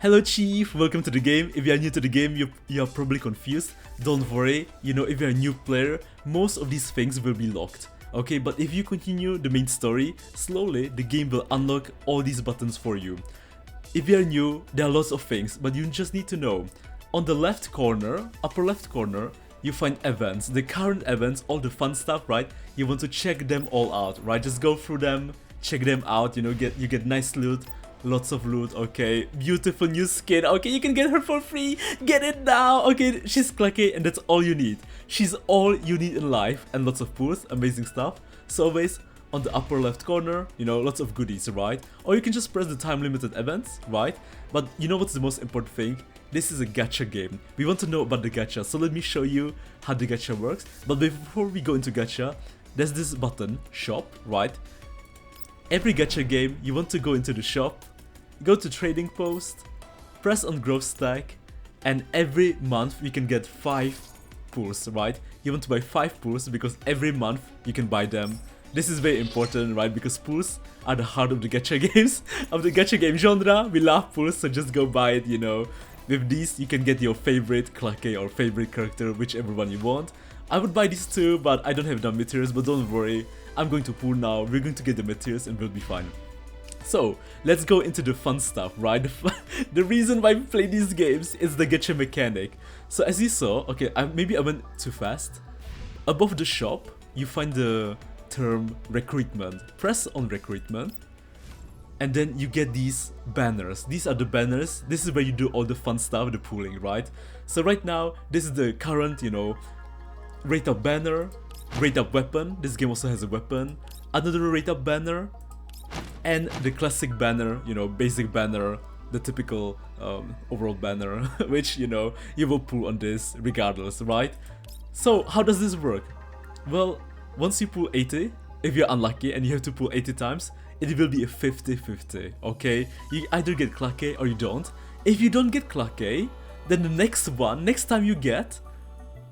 Hello Chief, welcome to the game. If you are new to the game, you're probably confused. Don't worry, if you're a new player, most of these things will be locked. Okay, but if you continue the main story, slowly the game will unlock all these buttons for you. If you're new, there are lots of things, but you just need to know. On the left corner, upper left corner, you find events, the current events, all the fun stuff, right? You want to check them all out, right? Just go through them, check them out, you get nice loot. Lots of loot, okay, beautiful new skin, okay, you can get her for free, get it now, okay, she's Klukai and that's all you need. She's all you need in life and lots of pulls, amazing stuff. So always on the upper left corner, lots of goodies, right? Or you can just press the time limited events, right? But you know what's the most important thing? This is a gacha game. We want to know about the gacha, so let me show you how the gacha works. But before we go into gacha, there's this button, shop, right? Every gacha game, you want to go into the shop, go to trading post, press on growth stack, and every month you can get 5 pulls, right? You want to buy 5 pulls because every month you can buy them. This is very important, right? Because pulls are the heart of the gacha games, of the gacha game genre. We love pulls, so just go buy it, With these, you can get your favorite Klukai or favorite character, whichever one you want. I would buy these too, but I don't have enough materials, but don't worry. I'm going to pull now, we're going to get the materials and we'll be fine. So, let's go into the fun stuff, right? The reason why we play these games is the gacha mechanic. So as you saw, okay, maybe I went too fast. Above the shop, you find the term recruitment. Press on recruitment, and then you get these banners. These are the banners. This is where you do all the fun stuff, the pooling, right? So right now, this is the current, rate up banner, rate up weapon. This game also has a weapon. Another rate up banner. And the classic banner, basic banner, the typical overall banner, which, you will pull on this regardless, right? So, how does this work? Well, once you pull 80, if you're unlucky and you have to pull 80 times, it will be a 50-50, okay? You either get Klukai or you don't. If you don't get Klukai, then the next time you get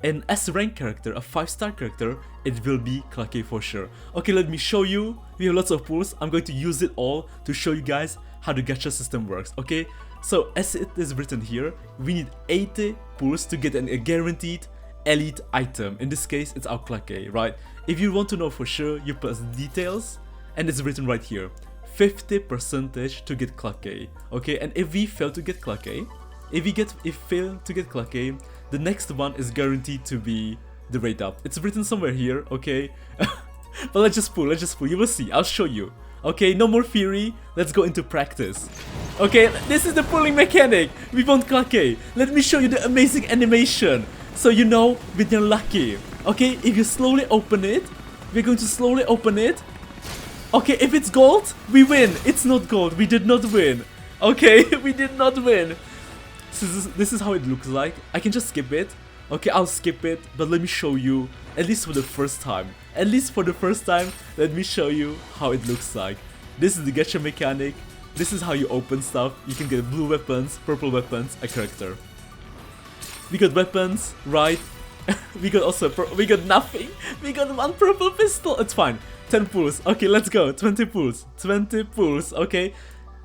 an S rank character, a 5-star character, it will be Klukai for sure. Okay, let me show you. We have lots of pulls. I'm going to use it all to show you guys how the gacha system works, okay? So, as it is written here, we need 80 pulls to get a guaranteed elite item. In this case, it's our Klukai, right? If you want to know for sure, you press details, and it's written right here. 50% to get Klukai, okay? And if we fail to get Klukai, if fail to get Klukai, the next one is guaranteed to be the rate up. It's written somewhere here, okay? But let's just pull, you will see, I'll show you. Okay, no more theory, let's go into practice. Okay, this is the pulling mechanic. We want Klukai. Let me show you the amazing animation. So when you're lucky. Okay, if you slowly open it, we're going to slowly open it. Okay, if it's gold, we win. It's not gold, we did not win. Okay, we did not win. So this is how it looks like. I can just skip it. Okay, I'll skip it, but let me show you, at least for the first time. At least for the first time, let me show you how it looks like. This is the gacha mechanic. This is how you open stuff. You can get blue weapons, purple weapons, a character. We got weapons, right? we got nothing. We got 1 purple pistol. It's fine. 10 pulls. Okay, let's go. 20 pulls. 20 pulls. Okay.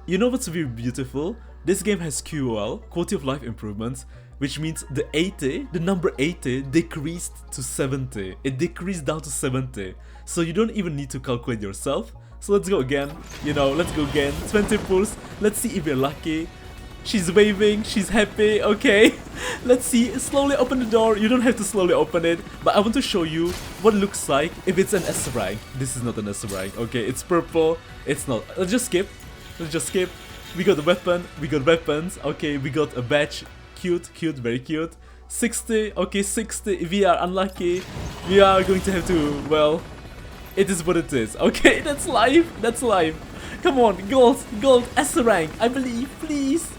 You know what's really beautiful? This game has QOL, quality of life improvements, which means the number 80 decreased to 70. It decreased down to 70. So you don't even need to calculate yourself. So let's go again. Let's go again. 20 pulls. Let's see if we're lucky. She's waving. She's happy. Okay. Let's see. Slowly open the door. You don't have to slowly open it. But I want to show you what it looks like if it's an S rank. This is not an S rank. Okay, it's purple. It's not. Let's just skip. Let's just skip. We got a weapon, we got weapons, okay, we got a badge, cute, very cute. 60, okay, 60, if we are unlucky, we are going to have to, well, it is what it is, okay, that's life, Come on, gold, S rank, I believe, please.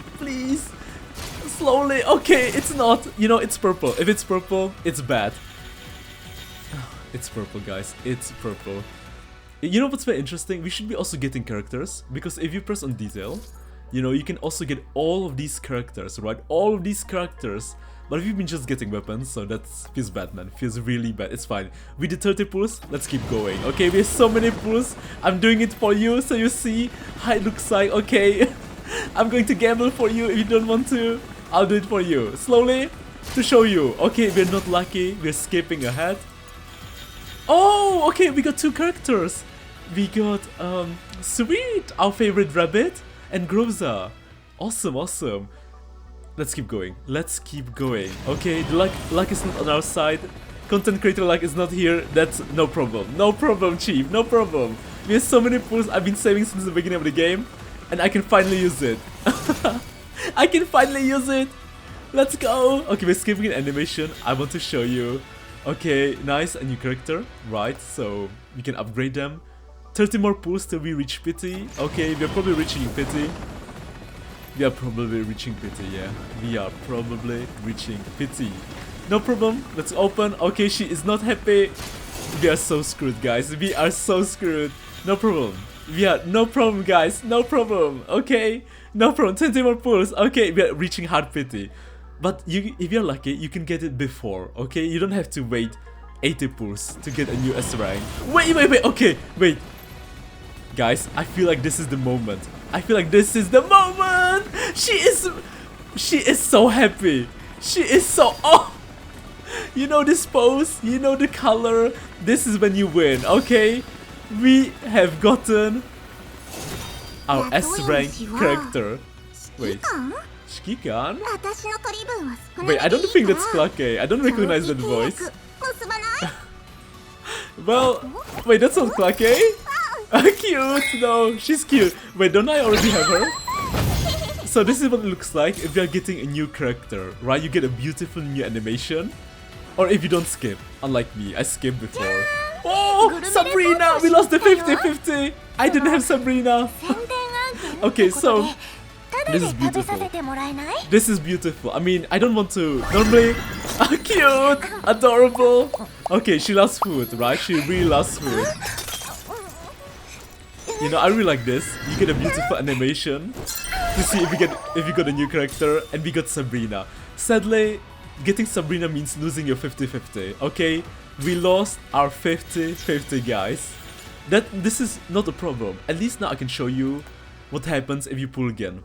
Slowly, okay, it's not, it's purple. If it's purple, it's bad. It's purple, guys, it's purple. You know what's very interesting? We should be also getting characters, because if you press on detail, you can also get all of these characters, right? All of these characters. But if you've been just getting weapons, so that feels bad, man. Feels really bad. It's fine. We did 30 pulls. Let's keep going. Okay, we have so many pulls. I'm doing it for you, so you see how it looks like. Okay. I'm going to gamble for you. If you don't want to, I'll do it for you. Slowly, to show you. Okay, we're not lucky. We're skipping ahead. Oh, okay, we got 2 characters. We got, Sweet, our favorite rabbit, and Groza. Awesome, awesome. Let's keep going. Let's keep going. Okay, the luck is not on our side. Content creator luck is not here. That's no problem. No problem, Chief. No problem. We have so many pulls I've been saving since the beginning of the game, and I can finally use it. I can finally use it. Let's go. Okay, we're skipping an animation. I want to show you. Okay, nice, a new character. Right, so we can upgrade them. 30 more pulls till we reach Pity. Okay, we're probably reaching Pity. We are probably reaching Pity, yeah. We are probably reaching Pity. No problem, let's open. Okay, she is not happy. We are so screwed, guys. We are so screwed. No problem. We are no problem, guys. No problem. Okay, no problem. 20 more pulls. Okay, we are reaching hard Pity. But if you're lucky, you can get it before. Okay, you don't have to wait 80 pulls to get a new S rank. Wait. Okay, wait. Guys, I feel like this is the moment. I feel like this is the moment. She is so happy. She is so, oh. You know this pose, you know the color. This is when you win, okay? We have gotten our S rank character. Wait, Shikikan? Wait, I don't think that's Klukai. I don't recognize that voice. Well, wait, that's not Klukai. Cute, no, she's cute. Wait, don't I already have her? So this is what it looks like if you're getting a new character, right? You get a beautiful new animation. Or if you don't skip, unlike me, I skipped before. Oh, Sabrina! We lost the 50-50! I didn't have Sabrina! Okay, so this is beautiful. This is beautiful. I mean, I don't want to normally. Cute! Adorable! Okay, she loves food, right? She really loves food. You know, I really like this. You get a beautiful animation to see if you got a new character, and we got Sabrina. Sadly, getting Sabrina means losing your 50-50. Okay, we lost our 50-50, guys. This is not a problem. At least now I can show you what happens if you pull again.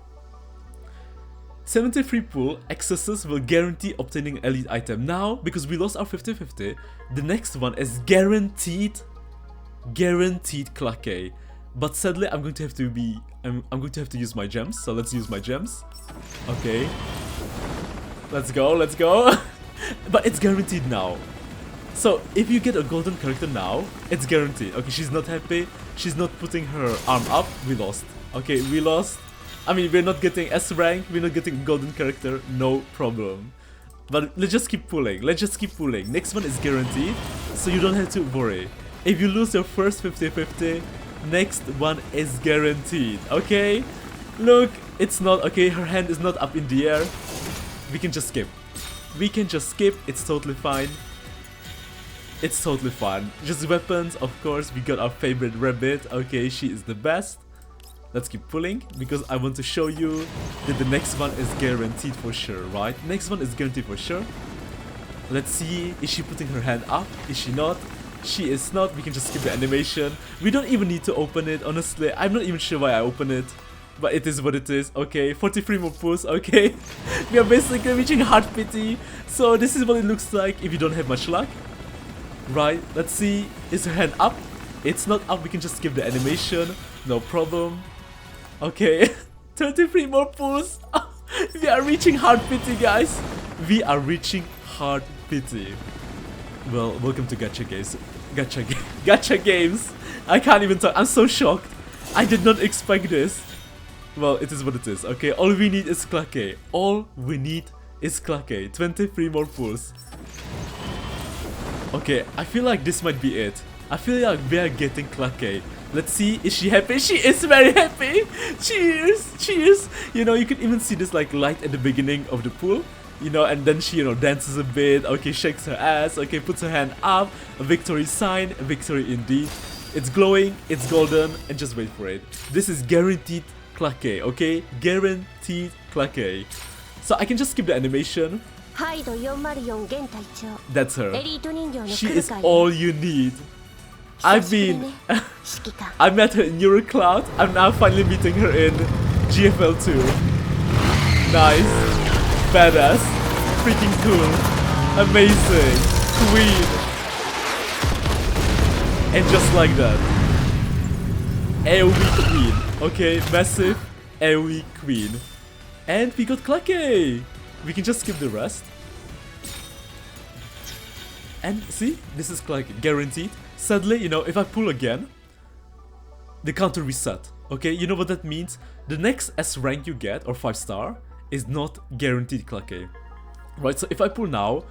73 pull excesses will guarantee obtaining elite item. Now, because we lost our 50-50, the next one is guaranteed Klukai. But sadly, I'm going to have to use my gems. So let's use my gems. Okay. Let's go. But it's guaranteed now. So if you get a golden character now, it's guaranteed. Okay, she's not happy. She's not putting her arm up. We lost. Okay, we lost. I mean, we're not getting S rank. We're not getting golden character. No problem. But let's just keep pulling. Next one is guaranteed. So you don't have to worry. If you lose your first 50-50, next one is guaranteed. Okay? Look, it's not okay. Her hand is not up in the air. We can just skip. It's totally fine. Just weapons, of course. We got our favorite rabbit. Okay, she is the best. Let's keep pulling because I want to show you that the next one is guaranteed for sure, right? Next one is guaranteed for sure. Let's see. Is she putting her hand up? Is she not? She is not. We can just skip the animation. We don't even need to open it, honestly. I'm not even sure why I open it. But it is what it is. Okay, 43 more pulls. Okay, we are basically reaching hard Pity. So this is what it looks like if you don't have much luck. Right, let's see. Is her hand up? It's not up. We can just skip the animation. No problem. Okay, 33 more pulls. We are reaching hard Pity, guys. We are reaching hard Pity. Well, welcome to Gacha Games. Gacha Games. I can't even talk. I'm so shocked. I did not expect this. Well, it is what it is. Okay, all we need is Klukai. 23 more pulls. Okay, I feel like this might be it. I feel like we are getting Klukai. Let's see, is she happy? She is very happy! Cheers! You know, you can even see this like light at the beginning of the pool. You know, and then she, you know, dances a bit. Okay, shakes her ass. Okay, puts her hand up. A victory sign. A victory indeed. It's glowing. It's golden. And just wait for it. This is guaranteed Klukai, okay? Guaranteed Klukai. So I can just skip the animation. That's her. She is all you need. I met her in Eurocloud. I'm now finally meeting her in GFL2. Nice. Badass. Freaking cool. Amazing. Queen. And just like that. AoE Queen. Okay, massive AoE Queen. And we got Klukai. We can just skip the rest. And see, this is Klukai, guaranteed. Sadly, you know, if I pull again, the counter reset. Okay, you know what that means? The next S rank you get, or 5-star, is not guaranteed Klukai. Right, so if I pull now,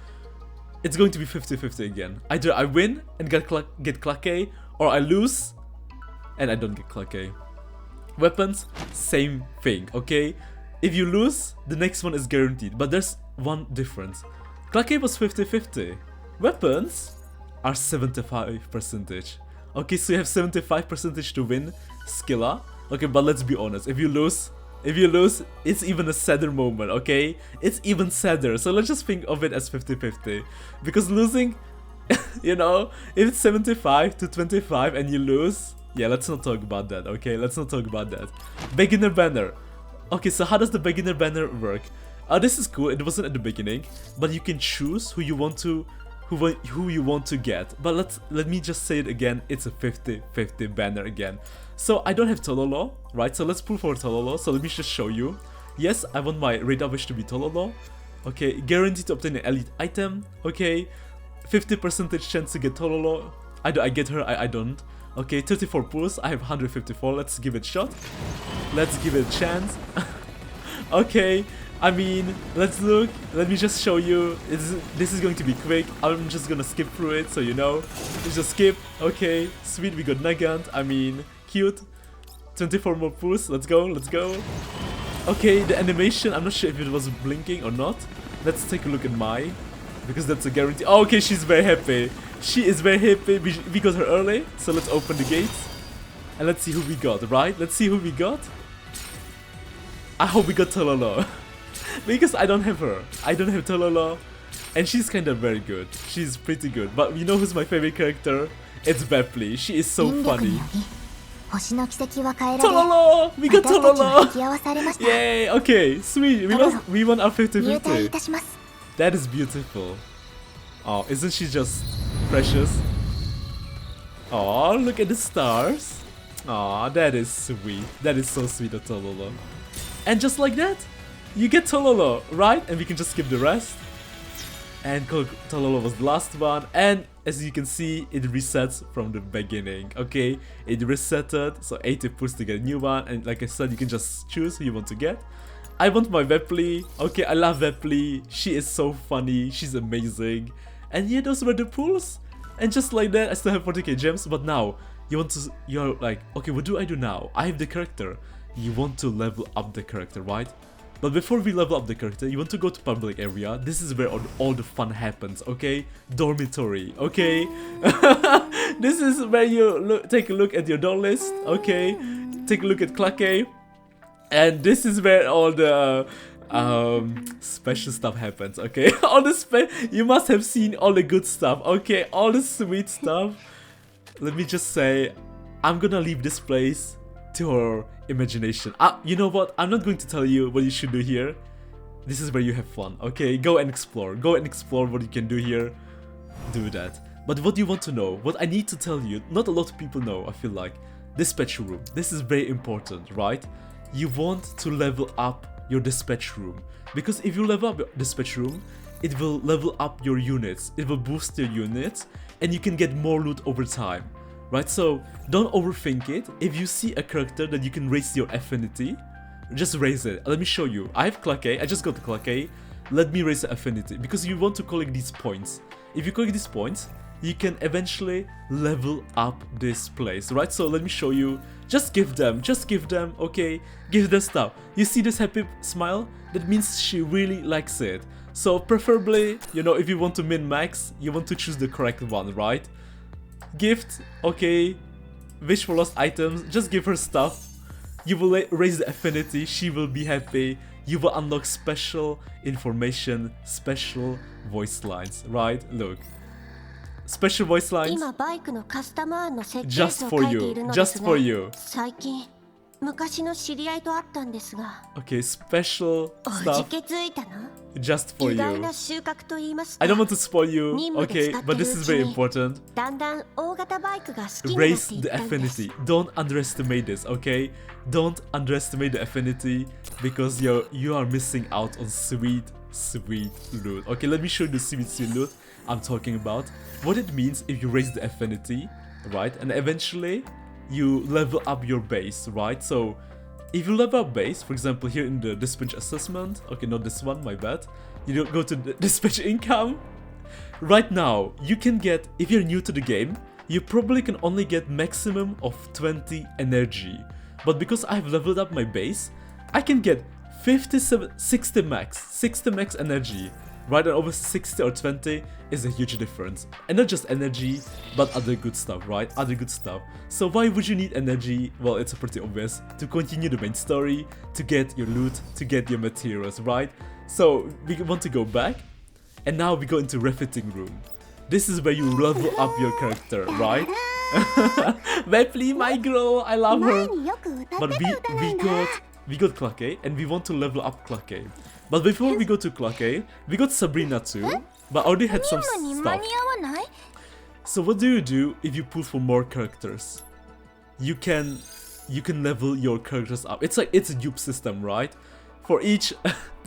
it's going to be 50-50 again. Either I win and get Klukai, or I lose and I don't get Klukai. Weapons, same thing, okay? If you lose, the next one is guaranteed, but there's one difference. Klukai was 50-50. Weapons are 75%. Okay, so you have 75% to win Skilla. Okay, but let's be honest, if you lose, it's even a sadder moment, okay? It's even sadder, so let's just think of it as 50-50. Because losing, you know, if it's 75-25 and you lose, yeah, let's not talk about that, okay? Let's not talk about that. Beginner banner. Okay, so how does the beginner banner work? This is cool, it wasn't at the beginning, but you can choose who you want to get. But let me just say it again, it's a 50-50 banner again. So I don't have Tololo, right? So let's pull for Tololo. So let me just show you. Yes, I want my radar wish to be Tololo. Okay, guaranteed to obtain an elite item. Okay, 50% chance to get Tololo. I get her, I don't. Okay, 34 pulls, I have 154. Let's give it a shot. Let's give it a chance. Okay, I mean, let's look. Let me just show you. This is going to be quick. I'm just gonna skip through it, so you know. Let's just skip. Okay, sweet, we got Nagant. I mean, cute. 24 more pulls. Let's go, let's go. Okay, the animation, I'm not sure if it was blinking or not. Let's take a look at my, because that's a guarantee. Oh, okay, she's very happy. She is very happy. We got her early, so let's open the gates. And let's see who we got, right? Let's see who we got. I hope we got Tololo. Because I don't have her. I don't have Tololo. And she's kind of very good. She's pretty good. But you know who's my favorite character? It's Bepley. She is so funny. Tololo! We got Tololo! Yay! Okay, sweet. We won our 50-50. That is beautiful. Oh, isn't she just precious? Oh, look at the stars. Oh, that is sweet. That is so sweet of Tololo. And just like that, you get Tololo, right? And we can just skip the rest. And Tololo was the last one. And as you can see, it resets from the beginning. Okay, it resetted. So 80 puts to get a new one. And like I said, you can just choose who you want to get. I want my Vepley. Okay, I love Vepley. She is so funny. She's amazing. And yeah, those were the pulls. And just like that, I still have 40k gems. But now, you're like, okay, what do I do now? I have the character. You want to level up the character, right? But before we level up the character, you want to go to public area. This is where all the fun happens, okay? Dormitory, okay? This is where you take a look at your door list, okay? Take a look at Klukai. And this is where all the special stuff happens, okay? You must have seen all the good stuff, okay? All the sweet stuff. Let me just say, I'm gonna leave this place to her imagination. You know what? I'm not going to tell you what you should do here. This is where you have fun, okay? Go and explore. Go and explore what you can do here. Do that. But what you want to know, what I need to tell you, not a lot of people know, I feel like. Dispatch room. This is very important, right? You want to level up your dispatch room. Because if you level up your dispatch room, it will level up your units. It will boost your units. And you can get more loot over time. Right, so don't overthink it. If you see a character that you can raise your affinity, just raise it. Let me show you. I have Klukai. I just got the Klukai. Let me raise the affinity because you want to collect these points. If you collect these points, you can eventually level up this place, right? So let me show you. Just give them, okay? Give them stuff. You see this happy smile? That means she really likes it. So preferably, you know, if you want to min-max, you want to choose the correct one, right? Gift, okay, wish for lost items, just give her stuff. You will raise the affinity, she will be happy. You will unlock special information, special voice lines, right? Look, special voice lines just for you, just for you. 昔の知り合いと会ったんですが、 Okay, special おじ stuff けづいたな。 just for 意外 you. な収穫と言いますか、 I don't want to spoil you, 任務で okay, 使って but る this う is ち very に important. だんだん大型バイクが好きになって Raise い the ったんです。 affinity. Don't underestimate this, okay? Don't underestimate the affinity because you are missing out on sweet loot. Okay, let me show you the sweet loot I'm talking about. What it means if you raise the affinity, right? And eventually you level up your base, right? So if you level up base, for example, here in the dispatch assessment, okay, not this one, my bad. You don't go to the dispatch income. Right now, you can get, if you're new to the game, you probably can only get maximum of 20 energy. But because I've leveled up my base, I can get 60 max energy. Right, and over 60 or 20 is a huge difference. And not just energy, but other good stuff, right? Other good stuff. So why would you need energy? Well, it's pretty obvious. To continue the main story, to get your loot, to get your materials, right? So we want to go back. And now we go into refitting room. This is where you level up your character, right? Wepley, my girl, I love her. But we got Klukai, and we want to level up Klukai. But before we go to Klukai, we got Sabrina too, but I already had some stuff. So what do you do if you pull for more characters? You can level your characters up. It's like, it's a dupe system, right? For each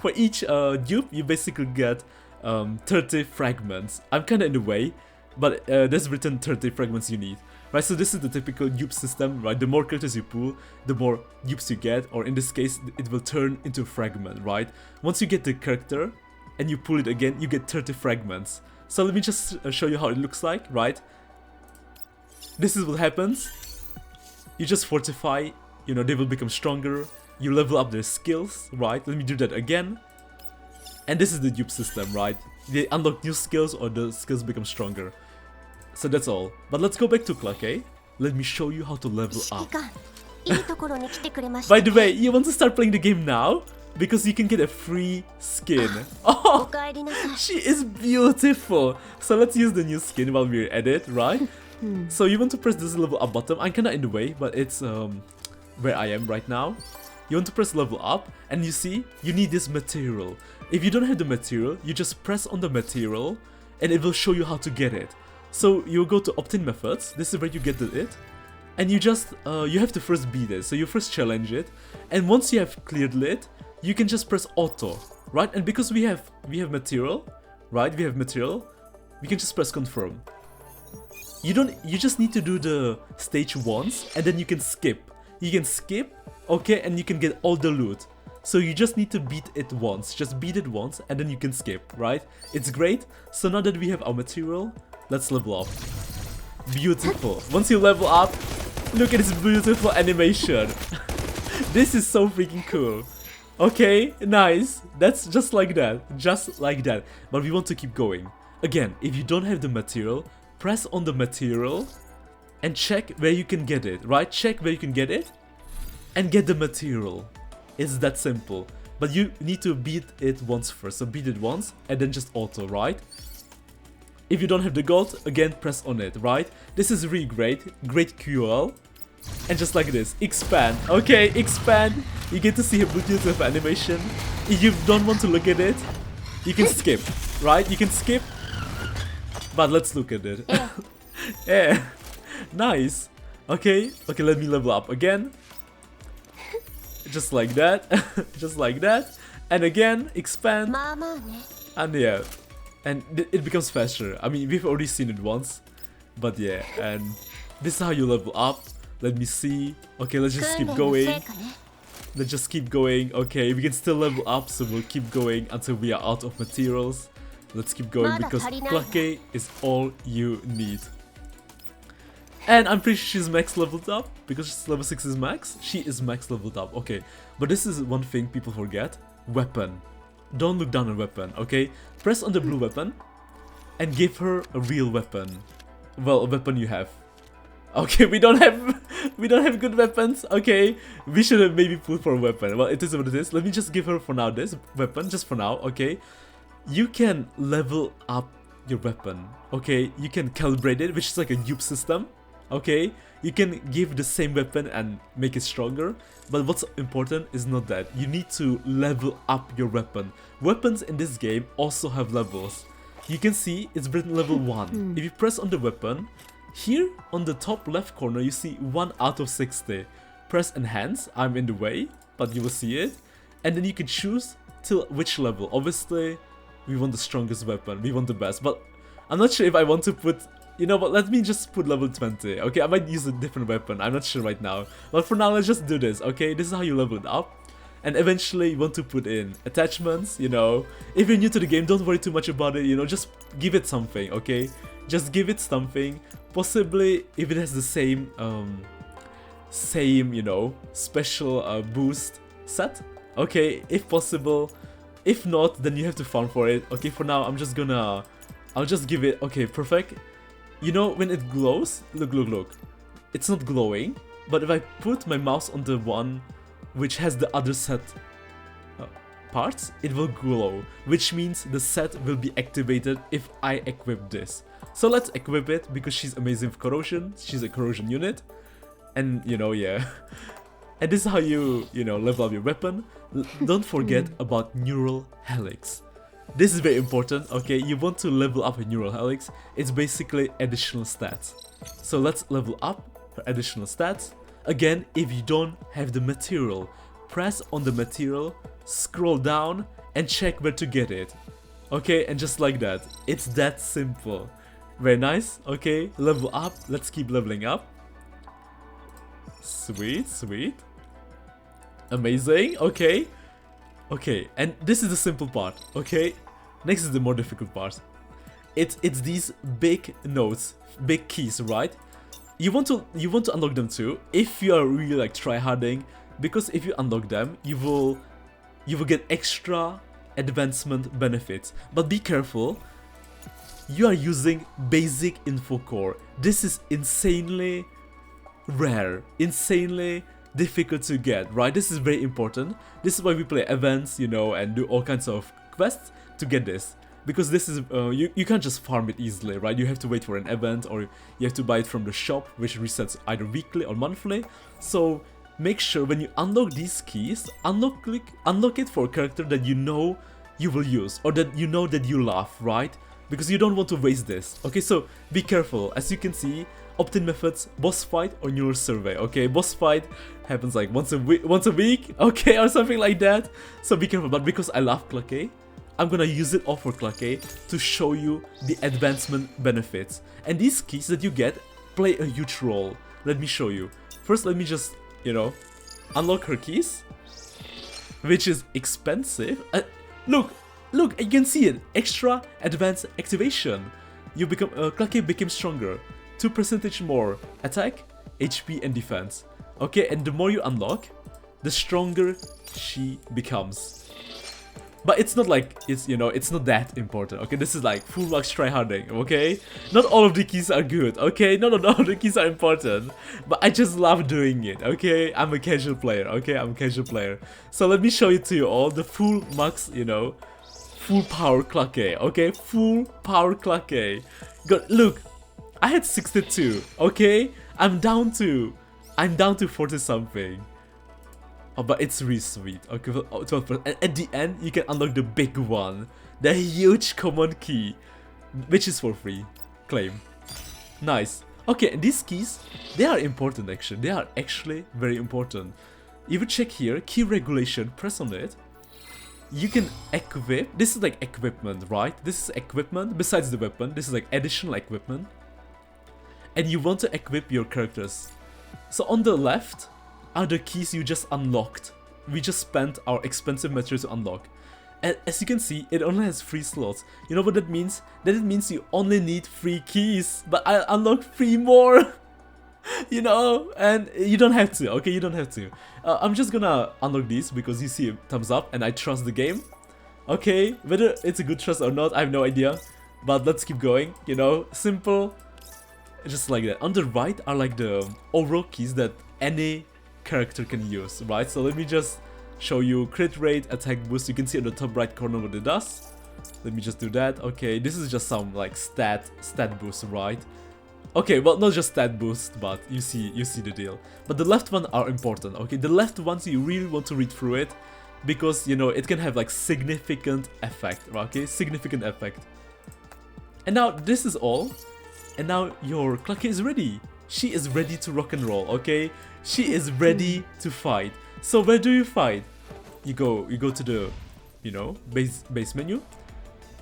dupe, you basically get 30 fragments. I'm kinda in the way, but there's written 30 fragments you need. Right, so this is the typical dupe system, right? The more characters you pull, the more dupes you get, or in this case, it will turn into a fragment, right? Once you get the character, and you pull it again, you get 30 fragments. So let me just show you how it looks like, right? This is what happens. You just fortify, you know, they will become stronger. You level up their skills, right? Let me do that again. And this is the dupe system, right? They unlock new skills or the skills become stronger. So that's all. But let's go back to Klukai. Let me show you how to level up. By the way, you want to start playing the game now? Because you can get a free skin. Oh, she is beautiful. So let's use the new skin while we're at it, right? So you want to press this level up button. I'm kinda in the way, but it's where I am right now. You want to press level up, and you see, you need this material. If you don't have the material, you just press on the material, and it will show you how to get it. So you go to obtain methods, this is where you get it, and you just, you have to first beat it, so you first challenge it, and once you have cleared it, you can just press auto, right? And because we have material, right, we can just press confirm. You just need to do the stage once, and then you can skip, okay, and you can get all the loot. So you just need to beat it once, and then you can skip, right? It's great. So now that we have our material, let's level up. Beautiful. Once you level up, look at this beautiful animation. This is so freaking cool. Okay, nice. That's just like that. But we want to keep going. Again, if you don't have the material, press on the material and check where you can get it, right? Check where you can get it and get the material. It's that simple. But you need to beat it once first. So beat it once and then just auto, right? If you don't have the gold, again press on it, right? This is really great QL. And just like this, expand. Okay, expand. You get to see a beautiful animation. If you don't want to look at it, you can skip, right? You can skip. But let's look at it. Yeah, nice. Okay, let me level up again. Just like that, and again, expand. And yeah. And it becomes faster. I mean, we've already seen it once. But yeah, and this is how you level up. Let me see. Okay, let's just keep going. Okay, we can still level up, so we'll keep going until we are out of materials. Let's keep going because Klukai is all you need. And I'm pretty sure she's max leveled up because she's level 6 is max. She is max leveled up. Okay, but this is one thing people forget. Weapon. Don't look down on weapon, okay? Press on the blue weapon and give her a real weapon. Well, a weapon you have. Okay, we don't have good weapons. Okay, we should have maybe pulled for a weapon. Well, it is what it is. Let me just give her for now this weapon, just for now, okay? You can level up your weapon, okay? You can calibrate it, which is like a dupe system, okay? You can give the same weapon and make it stronger, but what's important is not that. You need to level up your weapon. Weapons in this game also have levels. You can see it's written level 1. If you press on the weapon, here on the top left corner you see 1 out of 60. Press enhance, I'm in the way, but you will see it. And then you can choose till which level. Obviously, we want the strongest weapon, we want the best, but I'm not sure if I want to put, you know what, let me just put level 20, okay? I might use a different weapon, I'm not sure right now. But for now, let's just do this, okay? This is how you level it up. And eventually, you want to put in attachments, you know. If you're new to the game, don't worry too much about it, you know, just give it something, okay? Just give it something. Possibly, if it has the same, you know, special boost set, okay, if possible. If not, then you have to farm for it. Okay, for now, I'll just give it, okay, perfect. You know, when it glows, look. It's not glowing, but if I put my mouse on the one which has the other set parts, it will glow, which means the set will be activated if I equip this. So let's equip it, because she's amazing with corrosion, she's a corrosion unit, and you know, yeah. And this is how you know, level up your weapon. Don't forget about neural helix. This is very important, okay? You want to level up a neural helix. It's basically additional stats. So let's level up her additional stats. Again, if you don't have the material, press on the material, scroll down, and check where to get it. Okay, and just like that. It's that simple. Very nice, okay? Level up, let's keep leveling up. Sweet. Amazing, okay. Okay, and this is the simple part, okay? Next is the more difficult part. It's these big nodes, big keys, right? You want to unlock them too, if you are really like tryharding, because if you unlock them, you will get extra advancement benefits. But be careful, you are using basic info core. This is insanely rare, insanely difficult to get, right? This is very important. This is why we play events, you know, and do all kinds of quests to get this, because this is you can't just farm it easily, right? You have to wait for an event, or you have to buy it from the shop, which resets either weekly or monthly. So make sure when you unlock these keys, unlock it for a character that you know you will use, or that you know that you love, right? Because you don't want to waste this. Okay, so be careful. As you can see, opt-in methods, boss fight or neural survey. Okay, boss fight happens like once a week, okay, or something like that. So be careful. But because I love Klukai, I'm gonna use it all for Klukai to show you the advancement benefits. And these keys that you get play a huge role. Let me show you. First, let me just, you know, unlock her keys, which is expensive. Look, you can see it. Extra advanced activation. You become Klukai became stronger. 2% more attack, HP, and defense. Okay, and the more you unlock, the stronger she becomes. But it's not like, it's, you know, it's not that important. Okay, this is like full max tryharding. Okay, not all of the keys are good. Okay, not all of the keys are important, but I just love doing it. Okay, I'm a casual player. Okay, I'm a casual player. So let me show it to you all, the full max, you know, full power Klukai. Okay, full power Klukai. God, look. I had 62, okay? I'm down to 40 something. Oh, but it's really sweet. Okay, 12%. And at the end, you can unlock the big one, the huge common key, which is for free. Claim. Nice. Okay, and these keys, they are important actually. They are actually very important. If you check here, key regulation, press on it. You can equip. This is like equipment, right? This is equipment besides the weapon. This is like additional equipment. And you want to equip your characters. So on the left are the keys you just unlocked. We just spent our expensive material to unlock. And as you can see, it only has 3 slots. You know what that means? That it means you only need 3 keys. But I unlocked 3 more. You know, and you don't have to, okay? You don't have to. I'm just gonna unlock these because you see a thumbs up and I trust the game. Okay, whether it's a good trust or not, I have no idea. But let's keep going, you know, simple. Just like that. On the right are like the overall keys that any character can use, right? So let me just show you crit rate, attack boost. You can see on the top right corner what it does. Let me just do that. Okay, this is just some like stat boost, right? Okay, well, not just stat boost, but you see the deal. But the left one are important, okay? The left ones you really want to read through it, because, you know, it can have like significant effect, okay? Significant effect. And now this is all. And now your Klukai is ready. She is ready to rock and roll, okay? She is ready to fight. So where do you fight? You go to the, you know, base menu.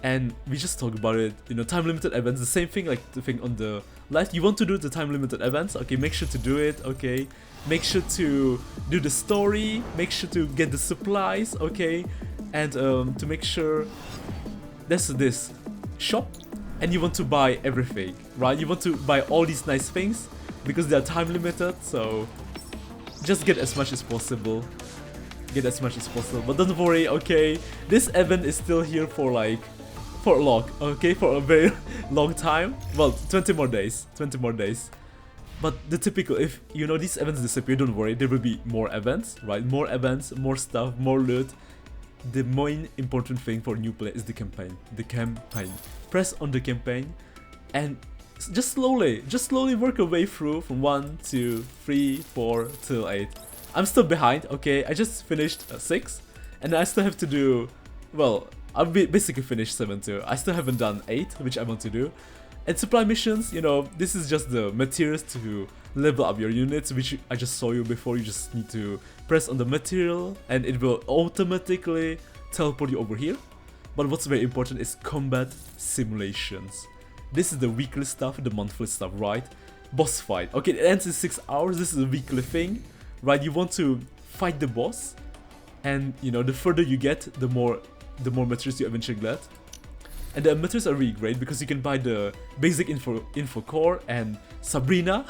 And we just talked about it, you know, time limited events, the same thing like the thing on the left. You want to do the time limited events, okay, make sure to do it, okay. Make sure to do the story, make sure to get the supplies, okay. And to make sure there's this shop and you want to buy everything, right? You want to buy all these nice things because they are time limited, so just get as much as possible. Get as much as possible, but don't worry, okay. This event is still here for like for a long, okay, for a very long time. Well, 20 more days, 20 more days. But the typical, if you know these events disappear, don't worry, there will be more events, right? More events, more stuff, more loot. The main important thing for new player is the campaign. The campaign. Press on the campaign and just slowly work your way through from 1, 2, 3, 4 till 8. I'm still behind, okay, I just finished 6 and I still have to do, well, I've basically finished 7 too. I still haven't done 8, which I want to do. And supply missions, you know, this is just the materials to level up your units, which I just saw you before. You just need to press on the material and it will automatically teleport you over here. But what's very important is combat simulations. This is the weekly stuff, the monthly stuff, right? Boss fight. Okay, it ends in 6 hours. This is a weekly thing, right? You want to fight the boss, and you know, the further you get, the more materials you eventually get. And the materials are really great because you can buy the basic info core and Sabrina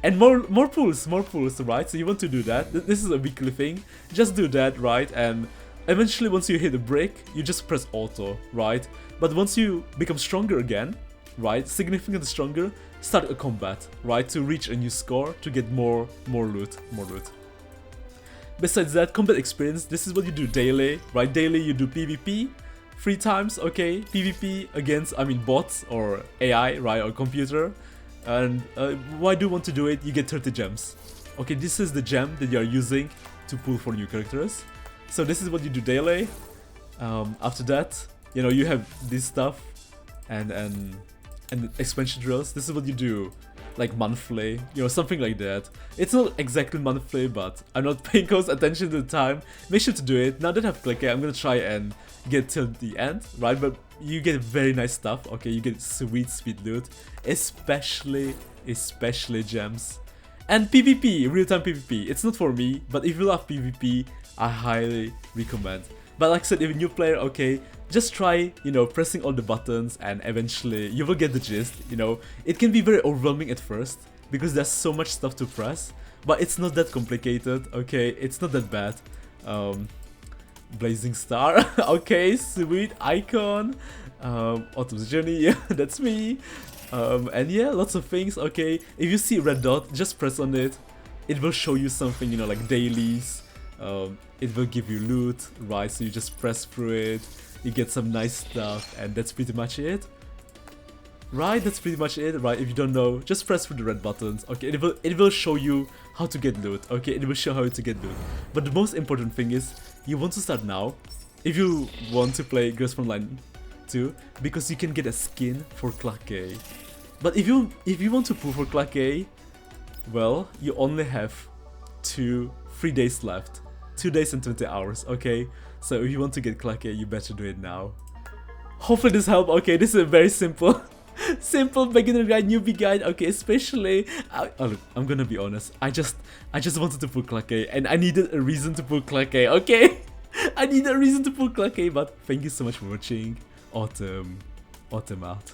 and more pulls, right? So you want to do that. This is a weekly thing. Just do that, right? And eventually once you hit a break, you just press auto, right? But once you become stronger again, right? Significantly stronger, start a combat, right? To reach a new score, to get more loot. Besides that, combat experience, this is what you do daily, right? Daily you do PvP 3 times, okay? PvP against, I mean, bots or AI, right? Or computer. And why do you want to do it? You get 30 gems. Okay, this is the gem that you are using to pull for new characters. So this is what you do daily. After that, you know, you have this stuff and expansion drills. This is what you do like monthly, you know, something like that. It's not exactly monthly, but I'm not paying close attention to the time. Make sure to do it. Now that I have Klukai, I'm gonna try and get till the end, right? But you get very nice stuff, okay? You get sweet loot, especially gems. And PvP, real-time PvP. It's not for me, but if you love PvP, I highly recommend. But like I said, if you're a new player, okay, just try, you know, pressing all the buttons and eventually you will get the gist, you know. It can be very overwhelming at first because there's so much stuff to press, but it's not that complicated, okay? It's not that bad. Blazing Star, okay, sweet icon. Autumn's Journey, yeah, that's me. And yeah, lots of things, okay. If you see a red dot, just press on it. It will show you something, you know, like dailies. It will give you loot, right? So you just press through it, you get some nice stuff, and that's pretty much it. Right, that's pretty much it, right? If you don't know, just press through the red buttons, okay? It will show you how to get loot, okay? It will show how to get loot. But the most important thing is, you want to start now, if you want to play Girls Frontline 2, because you can get a skin for Klukai. But if you want to pull for Klukai, well, you only have 3 days left. 2 days and 20 hours, okay? So if you want to get Klukai, you better do it now. Hopefully this helped, okay? This is a very simple beginner guide, newbie guide, okay? Especially, look, I'm gonna be honest. I just wanted to pull Klukai, and I needed a reason to pull Klukai, okay? I needed a reason to pull Klukai, but thank you so much for watching. Autumn out.